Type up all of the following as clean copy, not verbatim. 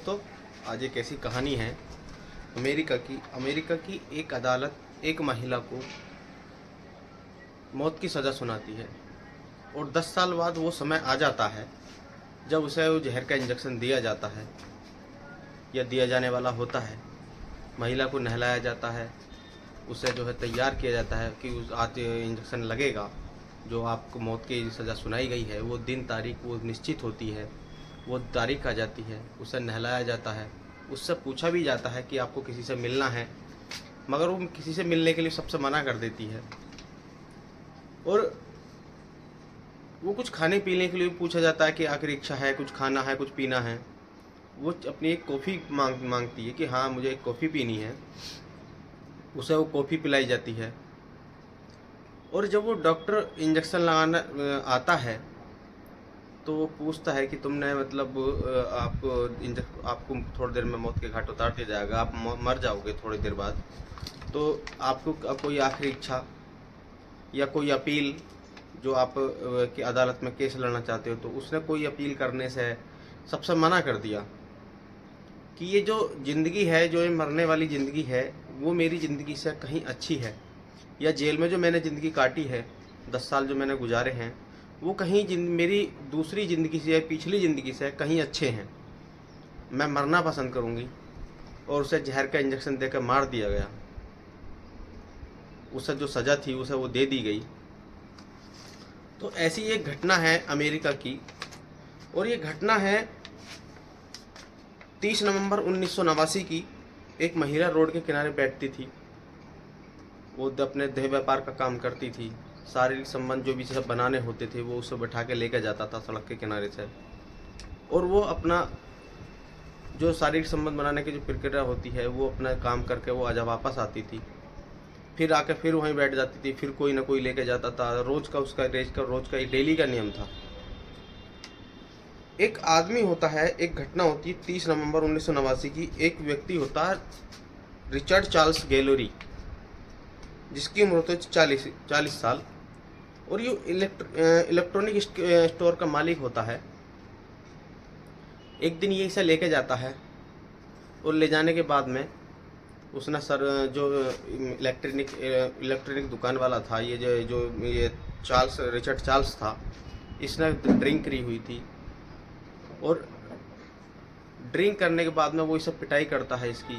दोस्तों, आज एक ऐसी कहानी है अमेरिका की एक अदालत एक महिला को मौत की सज़ा सुनाती है और 10 साल बाद वो समय आ जाता है जब उसे वो जहर का इंजेक्शन दिया जाता है या दिया जाने वाला होता है। महिला को नहलाया जाता है, उसे जो है तैयार किया जाता है कि उस आज इंजेक्शन लगेगा, जो आपको मौत की सज़ा सुनाई गई है। वो दिन तारीख वो निश्चित होती है, वो तारीख आ जाती है, उसे नहलाया जाता है, उससे पूछा भी जाता है कि आपको किसी से मिलना है, मगर वो किसी से मिलने के लिए सबसे मना कर देती है। और वो कुछ खाने पीने के लिए पूछा जाता है कि आखिर इच्छा है, कुछ खाना है, कुछ पीना है। वो अपनी एक कॉफ़ी मांगती है कि हाँ मुझे एक कॉफ़ी पीनी है। उसे वो कॉफ़ी पिलाई जाती है। और जब वो डॉक्टर इंजेक्शन लगाना आता है तो वो पूछता है कि तुमने मतलब आपको थोड़ी देर में मौत के घाट उतार दिया जाएगा, आप मर जाओगे थोड़ी देर बाद, तो आपको कोई आखिरी इच्छा या कोई अपील जो आप की अदालत में केस लड़ना चाहते हो। तो उसने कोई अपील करने से सबसे मना कर दिया कि ये जो ज़िंदगी है, जो ये मरने वाली ज़िंदगी है, वो मेरी ज़िंदगी से कहीं अच्छी है, या जेल में जो मैंने ज़िंदगी काटी है, 10 साल जो मैंने गुजारे हैं, वो कहीं मेरी दूसरी ज़िंदगी से या पिछली ज़िंदगी से कहीं अच्छे हैं। मैं मरना पसंद करूँगी। और उसे जहर का इंजेक्शन देकर मार दिया गया। उसे जो सज़ा थी उसे वो दे दी गई। तो ऐसी एक घटना है अमेरिका की, और ये घटना है 30 नवंबर 1989 की। एक महिला रोड के किनारे बैठती थी, वो अपने देह व्यापार का काम करती थी। शारीरिक संबंध जो भी सब बनाने होते थे वो उसे बैठा के लेकर जाता था सड़क के किनारे से, और वो अपना जो शारीरिक संबंध बनाने की जो प्रक्रिया होती है वो अपना काम करके वो आज वापस आती थी, फिर आके फिर वहीं बैठ जाती थी, फिर कोई ना कोई लेके जाता था। रोज़ का उसका रोज़ का डेली का नियम था। एक आदमी होता है, एक घटना होती है 30 नवंबर 1989 की। एक व्यक्ति होता है रिचर्ड चार्ल्स गैलोरी, जिसकी उम्र होती है 40 साल, और ये इलेक्ट्रॉनिक स्टोर का मालिक होता है। एक दिन ये इसे लेके जाता है, और ले जाने के बाद में उसने जो इलेक्ट्रॉनिक दुकान वाला था, ये रिचर्ड चार्ल्स था, इसने ड्रिंक करी हुई थी, और ड्रिंक करने के बाद में वो इसे पिटाई करता है। इसकी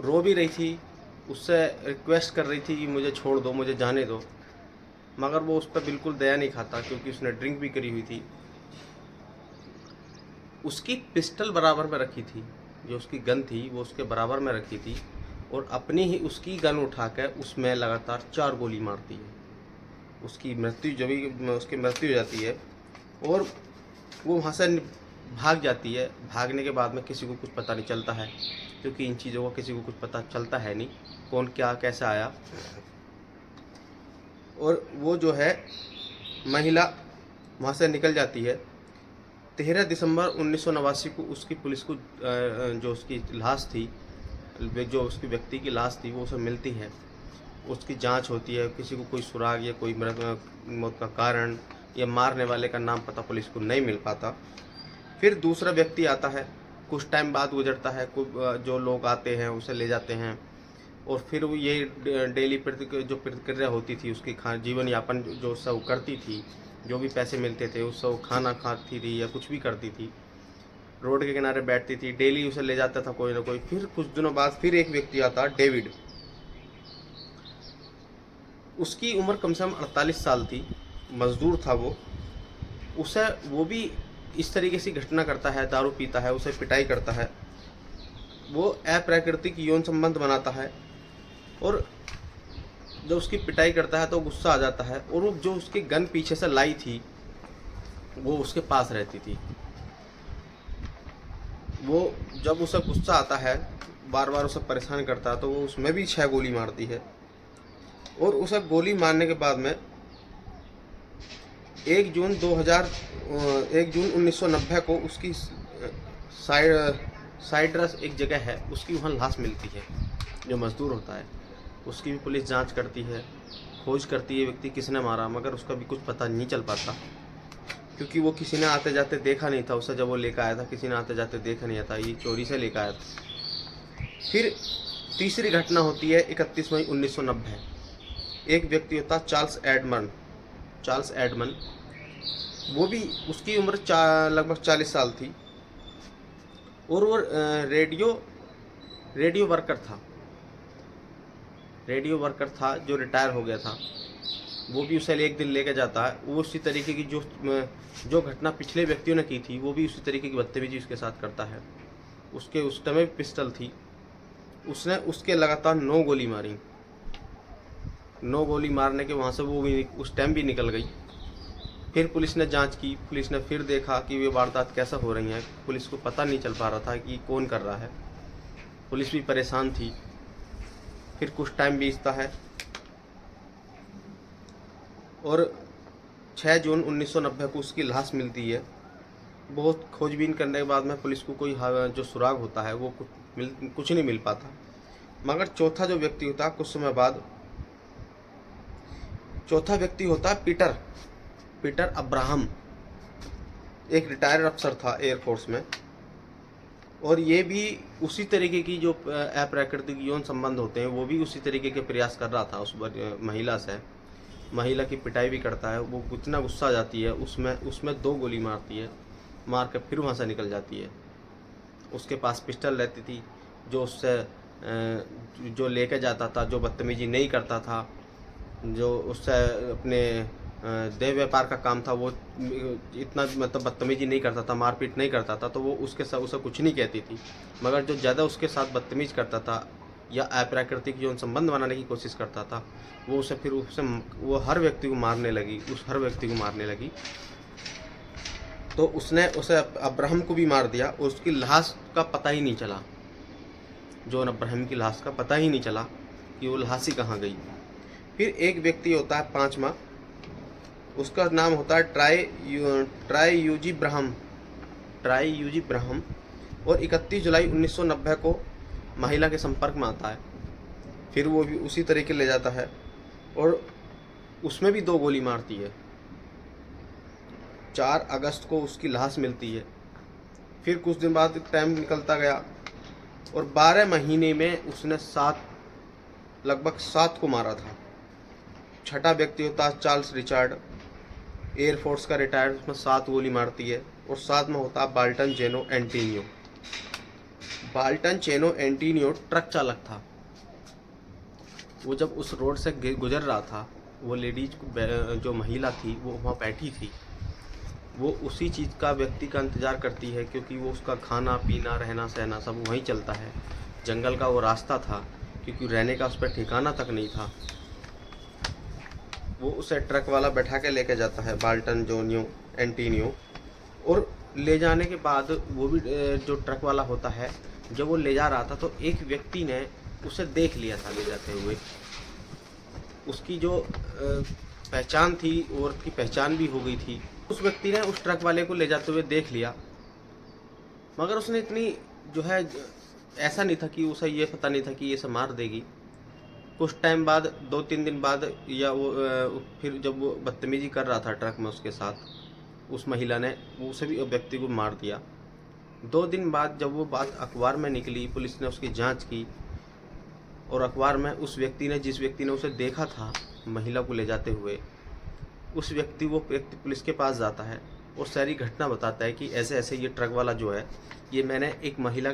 रो भी रही थी, उससे रिक्वेस्ट कर रही थी कि मुझे छोड़ दो, मुझे जाने दो, मगर वो उस पर बिल्कुल दया नहीं खाता क्योंकि उसने ड्रिंक भी करी हुई थी। उसकी पिस्टल बराबर में रखी थी, जो उसकी गन थी वो उसके बराबर में रखी थी, और अपनी ही उसकी गन उठाकर उसमें लगातार 4 गोली मारती है। उसकी मृत्यु हो जाती है, और वो वहाँ से भाग जाती है। भागने के बाद में किसी को कुछ पता नहीं चलता है, क्योंकि इन चीज़ों का किसी को कुछ पता चलता है नहीं, कौन क्या कैसे आया। और वो जो है महिला वहाँ से निकल जाती है। 13 दिसंबर 1989 को उसकी पुलिस को जो उसकी लाश थी, जो उसकी व्यक्ति की लाश थी, वो उसे मिलती है। उसकी जांच होती है, किसी को कोई सुराग या कोई मौत का कारण या मारने वाले का नाम पता पुलिस को नहीं मिल पाता। फिर दूसरा व्यक्ति आता है, कुछ टाइम बाद गुजरता है, जो लोग आते हैं उसे ले जाते हैं, और फिर वो ये डेली जो प्रतिक्रिया होती थी उसकी जीवन यापन जो उससे वो करती थी, जो भी पैसे मिलते थे उससे वो खाना खाती थी या कुछ भी करती थी, रोड के किनारे बैठती थी, डेली उसे ले जाता था कोई ना कोई। फिर कुछ दिनों बाद फिर एक व्यक्ति आता, डेविड। उसकी उम्र कम से कम 48 साल थी, मजदूर था वो। वो भी इस तरीके से घटना करता है, दारू पीता है, उसे पिटाई करता है, वो अप्राकृतिक यौन संबंध बनाता है, और जब उसकी पिटाई करता है तो गुस्सा आ जाता है, और वो जो उसकी गन पीछे से लाई थी वो उसके पास रहती थी। वो जब उसे गुस्सा आता है, बार बार उसे परेशान करता है, तो वो उसमें भी 6 गोली मारती है। और उसे गोली मारने के बाद में 1 जून 1990 को उसकी साइड्रस एक जगह है, उसकी वहाँ लाश मिलती है। जो मजदूर होता है उसकी भी पुलिस जांच करती है, खोज करती है व्यक्ति किसने मारा, मगर उसका भी कुछ पता नहीं चल पाता, क्योंकि वो किसी ने आते जाते देखा नहीं था उसे। जब वो लेकर आया था किसी ने आते जाते देखा नहीं था, ये चोरी से लेकर आया था। फिर तीसरी घटना होती है 31 मई 1990। एक व्यक्ति होता चार्ल्स एडमन। वो भी, उसकी उम्र लगभग 40 साल थी और वो रेडियो वर्कर था जो रिटायर हो गया था। वो भी उसे एक दिन लेके जाता है। वो उसी तरीके की जो घटना पिछले व्यक्तियों ने की थी, वो भी उसी तरीके की बदतमीजी उसके साथ करता है। उसके उस टाइम पिस्टल थी। उसने उसके लगातार 9 गोली मारी। 9 गोली मारने के वहाँ से वो भी उस टाइम भी निकल गई। फिर पुलिस ने जांच की। पुलिस ने फिर देखा कि वे वारदात कैसा हो रही हैं। पुलिस को पता नहीं चल पा रहा था कि कौन कर रहा है। पुलिस भी परेशान थी। फिर कुछ टाइम बीतता है और 6 जून 1990 को उसकी लाश मिलती है। बहुत खोजबीन करने के बाद में पुलिस को कोई जो सुराग होता है वो कुछ नहीं मिल पाता। मगर चौथा जो व्यक्ति होता है कुछ समय बाद, चौथा व्यक्ति होता है पीटर अब्राहम। एक रिटायर्ड अफसर था एयरफोर्स में और ये भी उसी तरीके की जो अप्राकृतिक यौन संबंध होते हैं वो भी उसी तरीके के प्रयास कर रहा था उस महिला से। महिला की पिटाई भी करता है। वो इतना गुस्सा आ जाती है, उसमें 2 गोली मारती है। मार के फिर वहाँ से निकल जाती है। उसके पास पिस्टल रहती थी जो उससे जो लेके जाता था, जो बदतमीजी नहीं करता था, जो उससे अपने देह व्यापार का काम था, वो इतना मतलब बदतमीजी नहीं करता था, मारपीट नहीं करता था, तो वो उसे कुछ नहीं कहती थी। मगर जो ज़्यादा उसके साथ बदतमीज करता था या अप्राकृतिक जो संबंध बनाने की कोशिश करता था, वो हर व्यक्ति को मारने लगी। तो उसने उसे अब्राहम को भी मार दिया और उसकी लाश का पता ही नहीं चला। जॉन अब्राहम की लाश का पता ही नहीं चला कि वो लाश ही कहाँ गई। फिर एक व्यक्ति होता है 5वां, उसका नाम होता है ट्राई यूजी ब्राहम और 31 जुलाई 1990 को महिला के संपर्क में आता है। फिर वो भी उसी तरीके ले जाता है और उसमें भी 2 गोली मारती है। 4 अगस्त को उसकी लाश मिलती है। फिर कुछ दिन बाद टाइम निकलता गया और 12 महीने में उसने लगभग 7 को मारा था। छठा व्यक्ति होता है चार्ल्स रिचर्ड, एयरफोर्स का रिटायर्ड, उसमें 7 गोली मारती है। और 7 में होता है बाल्टन चेनो एंटीनियो ट्रक चालक था। वो जब उस रोड से गुजर रहा था, वो लेडीज जो महिला थी वो वहाँ बैठी थी। वो उसी चीज़ का व्यक्ति का इंतज़ार करती है क्योंकि वो उसका खाना पीना रहना सहना सब वहीं चलता है। जंगल का वो रास्ता था क्योंकि रहने का उस पर ठिकाना तक नहीं था। वो उसे ट्रक वाला बैठा के लेके जाता है, बाल्टन जोनियो एंटीनियो। और ले जाने के बाद वो भी जो ट्रक वाला होता है, जब वो ले जा रहा था तो एक व्यक्ति ने उसे देख लिया था ले जाते हुए। उसकी जो पहचान थी और उसकी पहचान भी हो गई थी। उस व्यक्ति ने उस ट्रक वाले को ले जाते हुए देख लिया, मगर उसने इतनी जो है ऐसा नहीं था कि उसे ये पता नहीं था कि ये से मार देगी। कुछ टाइम बाद 2-3 दिन बाद या वो फिर जब वो बदतमीजी कर रहा था ट्रक में उसके साथ, उस महिला ने उसे भी व्यक्ति को मार दिया। 2 दिन बाद जब वो बात अखबार में निकली, पुलिस ने उसकी जांच की और अखबार में जिस व्यक्ति ने उसे देखा था महिला को ले जाते हुए, वो व्यक्ति पुलिस के पास जाता है और सारी घटना बताता है कि ऐसे ऐसे ये ट्रक वाला जो है, ये मैंने एक महिला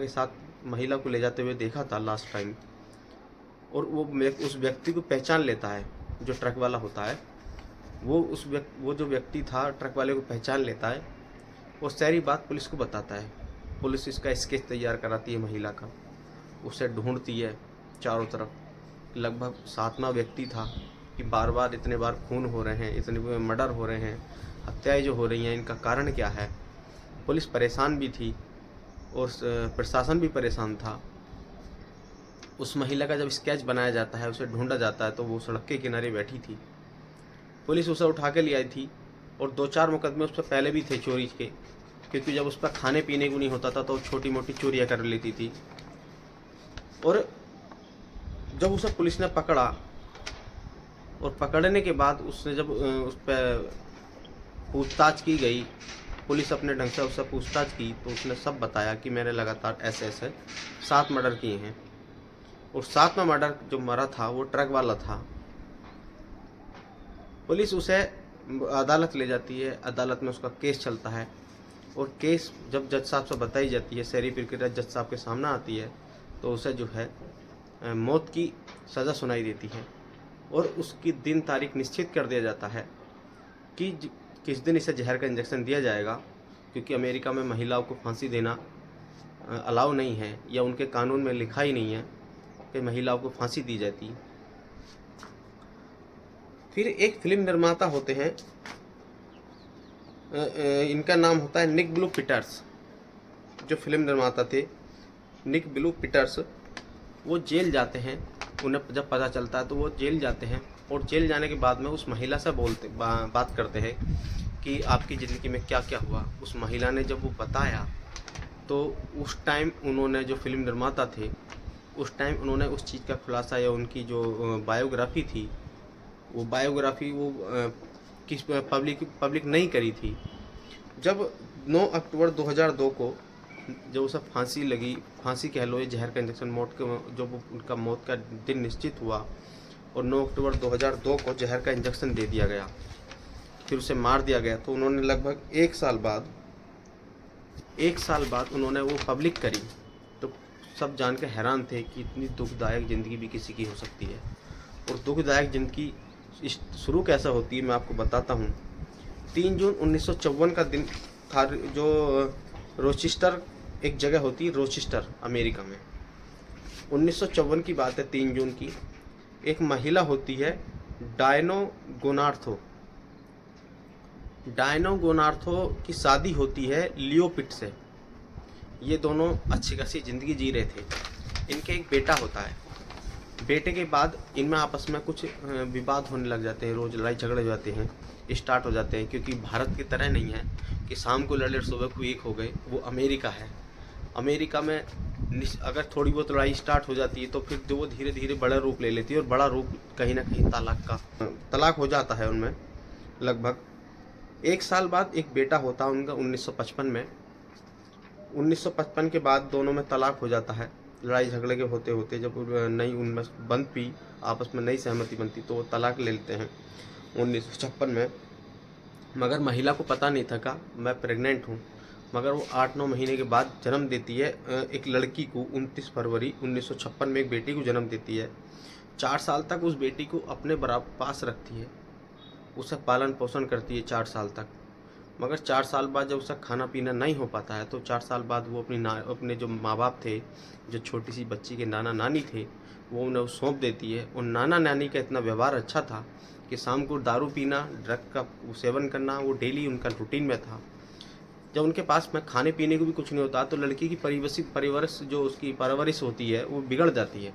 को ले जाते हुए देखा था लास्ट टाइम। और वो उस व्यक्ति को पहचान लेता है, जो ट्रक वाला होता है वो जो व्यक्ति था ट्रक वाले को पहचान लेता है और सारी बात पुलिस को बताता है। पुलिस इसका स्केच तैयार कराती है महिला का, उसे ढूंढती है चारों तरफ। लगभग 7वां व्यक्ति था कि बार इतने बार खून हो रहे हैं, इतने मर्डर हो रहे हैं, हत्याएं जो हो रही हैं, इनका कारण क्या है। पुलिस परेशान भी थी और प्रशासन भी परेशान था। उस महिला का जब स्केच बनाया जाता है, उसे ढूंढा जाता है, तो वो सड़क के किनारे बैठी थी। पुलिस उसे उठा के ले आई थी और 2-4 मुकदमे उस पर पहले भी थे चोरी के, क्योंकि जब उस पर खाने पीने को नहीं होता था तो छोटी मोटी चोरियाँ कर लेती थी। और जब उसे पुलिस ने पकड़ा और पकड़ने के बाद उसने जब उस पर पूछताछ की गई, पुलिस अपने ढंग से उससे पूछताछ की तो उसने सब बताया कि मैंने लगातार ऐसे ऐसे 7 मर्डर किए हैं। और 7वां मर्डर जो मरा था वो ट्रक वाला था। पुलिस उसे अदालत ले जाती है, अदालत में उसका केस चलता है और केस जब जज साहब से बताई जाती है, शहरी प्रक्रिया जज साहब के सामने आती है तो उसे जो है मौत की सज़ा सुनाई देती है और उसकी दिन तारीख निश्चित कर दिया जाता है कि किस दिन इसे जहर का इंजेक्शन दिया जाएगा, क्योंकि अमेरिका में महिलाओं को फांसी देना अलाउ नहीं है या उनके कानून में लिखा ही नहीं है कि महिलाओं को फांसी दी जाती। फिर एक फिल्म निर्माता होते हैं, इनका नाम होता है निक ब्लू पीटर्स। जो फिल्म निर्माता थे निक ब्लू पीटर्स, वो जेल जाते हैं। उन्हें जब पता चलता है तो वो जेल जाते हैं और जेल जाने के बाद में उस महिला से बात करते हैं कि आपकी ज़िंदगी में क्या क्या हुआ। उस महिला ने जब वो बताया तो उस टाइम उन्होंने, जो फिल्म निर्माता थे, उस टाइम उन्होंने उस चीज़ का खुलासा या उनकी जो बायोग्राफी थी वो बायोग्राफी वो किस पब्लिक नहीं करी थी। जब 9 अक्टूबर 2002 को जब उसे फांसी लगी, फांसी कह लो, ये जहर का इंजेक्शन मौत के जब उनका मौत का दिन निश्चित हुआ और 9 अक्टूबर 2002 को जहर का इंजेक्शन दे दिया गया, फिर उसे मार दिया गया, तो उन्होंने लगभग एक साल बाद उन्होंने वो पब्लिक करी। तो सब जान के हैरान थे कि इतनी दुखदायक ज़िंदगी भी किसी की हो सकती है। और दुखदायक ज़िंदगी शुरू कैसा होती है मैं आपको बताता हूँ। 3 जून 1954 का दिन था। जो रोचेस्टर एक जगह होती है, रोचेस्टर अमेरिका में, 1954 की बात है। 3 जून की एक महिला होती है डायनो गोनार्थो की शादी होती है लियो पिट से। ये दोनों अच्छी खासी ज़िंदगी जी रहे थे। इनके एक बेटा होता है। बेटे के बाद इनमें आपस में कुछ विवाद होने लग जाते हैं, रोज़ लड़ाई झगड़े हो जाते हैं, स्टार्ट हो जाते हैं। क्योंकि भारत की तरह नहीं है कि शाम को लड़े सुबह को एक हो गए। वो अमेरिका है। अमेरिका में अगर थोड़ी बहुत लड़ाई स्टार्ट हो जाती है तो फिर जो वो धीरे धीरे बड़ा रूप ले लेती है और बड़ा रूप कहीं ना कहीं तलाक हो जाता है उनमें। लगभग 1 साल बाद एक बेटा होता है उनका 1955 में। 1955 के बाद दोनों में तलाक हो जाता है। लड़ाई झगड़े के होते होते जब नई उनमें बनती, आपस में नई सहमति बनती, तो वो तलाक ले लेते हैं 1956 में। मगर महिला को पता नहीं था का मैं प्रेग्नेंट हूँ। मगर वो 8-9 महीने के बाद जन्म देती है एक लड़की को। 29 फरवरी 1956 में एक बेटी को जन्म देती है। 4 साल तक उस बेटी को अपने बराबर पास रखती है, उसे पालन पोषण करती है 4 साल तक। मगर 4 साल बाद जब उसका खाना पीना नहीं हो पाता है तो 4 साल बाद वो अपने जो माँ बाप थे, जो छोटी सी बच्ची के नाना नानी थे, वो उन्हें सौंप देती है। और नाना नानी का इतना व्यवहार अच्छा था कि शाम को दारू पीना, ड्रग का सेवन करना वो डेली उनका रूटीन में था। जब उनके पास में खाने पीने को भी कुछ नहीं होता तो लड़की की परवरिश जो उसकी परवरिश होती है वो बिगड़ जाती है।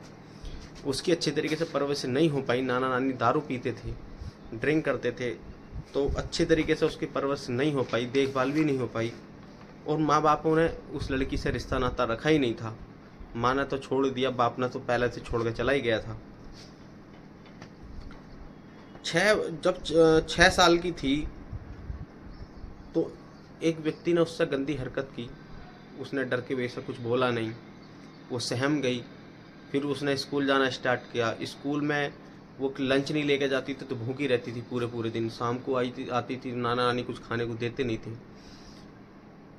उसकी अच्छे तरीके से परवरिश नहीं हो पाई। नाना नानी दारू पीते थे, ड्रिंक करते थे, तो अच्छे तरीके से उसकी परवरिश नहीं हो पाई, देखभाल भी नहीं हो पाई। और माँ बापों ने उस लड़की से रिश्ता नाता रखा ही नहीं था। माँ ने तो छोड़ दिया, बाप ने तो पहले से छोड़ कर चला ही गया था। जब 6 साल की थी तो एक व्यक्ति ने उससे गंदी हरकत की। उसने डर के वजह से कुछ बोला नहीं, वो सहम गई। फिर उसने स्कूल जाना स्टार्ट किया। स्कूल में वो लंच नहीं लेके जाती थी तो भूखी रहती थी पूरे दिन। शाम को आती थी, नाना नानी कुछ खाने को देते नहीं थे।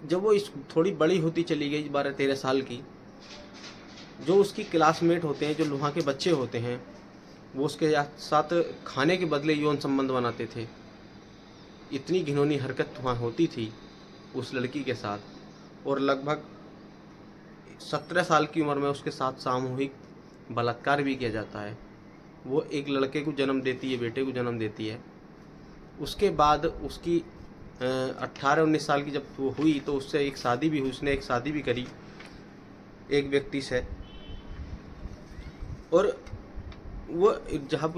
जब वो थोड़ी बड़ी होती चली गई, 12-13 साल की, जो उसकी क्लासमेट होते हैं, जो वहाँ के बच्चे होते हैं, वो उसके साथ खाने के बदले यौन संबंध बनाते थे। इतनी घिनौनी हरकत वहाँ होती थी उस लड़की के साथ। और लगभग 17 साल की उम्र में उसके साथ सामूहिक बलात्कार भी किया जाता है। वो एक लड़के को जन्म देती है, बेटे को जन्म देती है। उसके बाद उसकी 18-19 साल की जब वो हुई तो उससे एक शादी भी हुई। उसने एक शादी भी करी एक व्यक्ति से। और वो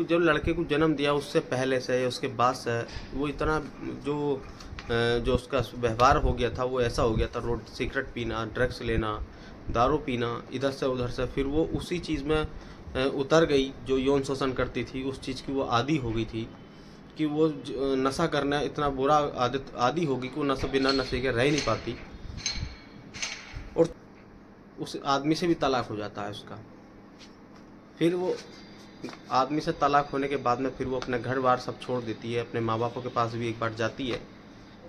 जो लड़के को जन्म दिया उससे पहले से उसके बाद से वो इतना जो उसका व्यवहार हो गया था वो ऐसा हो गया था। रोड सिगरेट पीना, ड्रग्स लेना, दारू पीना, इधर से उधर से। फिर वो उसी चीज़ में उतर गई जो यौन शोषण करती थी, उस चीज़ की वो आदी हो गई थी। कि वो नशा करना इतना बुरा आदत आदी होगी कि वो नशा बिना नशे के रह ही नहीं पाती, और उस आदमी से भी तलाक हो जाता है उसका। फिर वो आदमी से तलाक होने के बाद में फिर वो अपने घर बार सब छोड़ देती है, अपने माँ बापों के पास भी एक बार जाती है,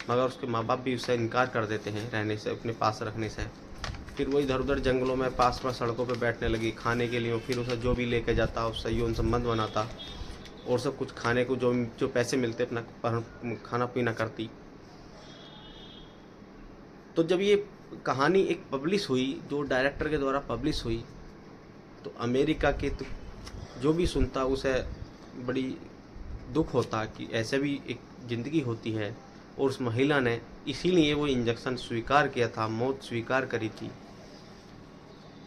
मगर उसके माँ बाप भी उससे इनकार कर देते हैं रहने से, अपने पास रखने से। फिर वो इधर उधर जंगलों में पास में सड़कों पे बैठने लगी खाने के लिए। फिर उसे जो भी लेके जाता उससे यौन संबंध बनाता, और सब कुछ खाने को जो जो पैसे मिलते अपना खाना पीना करती। तो जब ये कहानी एक पब्लिश हुई, जो डायरेक्टर के द्वारा पब्लिश हुई, तो अमेरिका के तो जो भी सुनता उसे बड़ी दुख होता कि ऐसे भी एक ज़िंदगी होती है। और उस महिला ने इसीलिए वो इंजेक्शन स्वीकार किया था, मौत स्वीकार करी थी।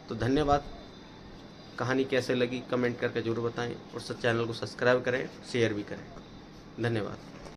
तो धन्यवाद। कहानी कैसे लगी कमेंट करके ज़रूर बताएं, और चैनल को सब्सक्राइब करें, शेयर भी करें। धन्यवाद।